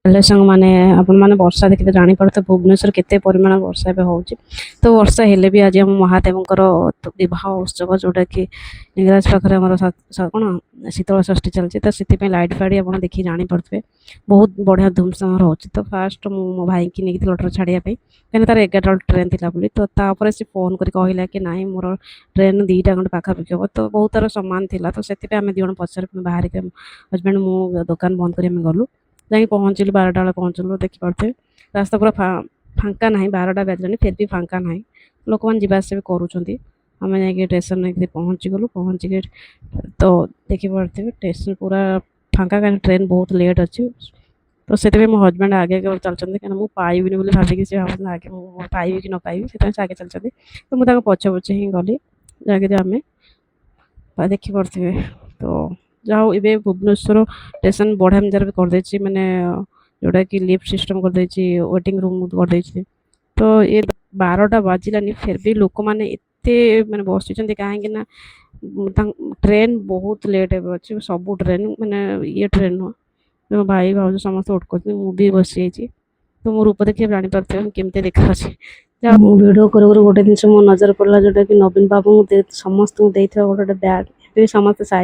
Hello संग माने आपण माने वर्षा देखिते जानी पड़ते भुवनेश्वर केते परिमाण वर्षा एबे होउची। तो वर्षा हेले भी आज हम महादेवंकर विवाह उत्सव जोटा कि इंग्राज पाखरे हमर कोन शीतल षष्ठी चलची। तो सिति पे लाइट फाड़ी आपण देखि जानी पड़ते बहुत बढ़िया धूमधाम होउची। तो फास्ट मो भाई की नेकी लटर छाड़िया पे कने तार 11 ट्रेन थिला बोली। तो तापर से फोन करी कहला कि नाही मोर ट्रेन 2टा घंटा पाखा पिक हो। तो बहुत तार सम्मान थिला। तो सेति पे हमें दिवन पछर बाहर के हस्बैंड मु दुकान बंद करी हमें गलु जाई पहुँचिलु 12टा बेले पहुँचिलु। देखिपे रास्ता पूरा फांका ना 12टा बाजलानी फिर भी फांका ना लोक मैंने जावास भी करूँ। आम जा स्टेशन पहुँची गलु पहुँचिक तो देखिपे स्टेशन पूरा फांका कहीं ट्रेन बहुत लेट अच्छी। तो से मो हजबैंड आगे चलते कहीं मुझे पाइबी बोली भाविकी से भाव आगे मुझे पाइबी कि न पाइबी से आगे चलते। तो मुझे पछे पछे ही गली जाके आम देखिपे। तो जाओ ये भुवनेश्वर स्टेशन बढ़िया मजार भी करदे मैंने जोटा कि लिफ्ट सिस्टम करदे वेटिंग रूम करदे। तो ये 12टा बाजिलानी फिर भी लोक मैंने एते मैंने बसी कहीं ट्रेन बहुत लेट अच्छे सब ट्रेन मैंने ये ट्रेन नुह मो भाई भाज समस्त वेट कर भी बसी जाइए। तो मो रूप देखिए जापारे केमती देखा जहाँ भिड कर गोटे जिन मो नजर पड़ा जोटा कि नवीन बाबू समस्त गोटे बैग समस्त साइज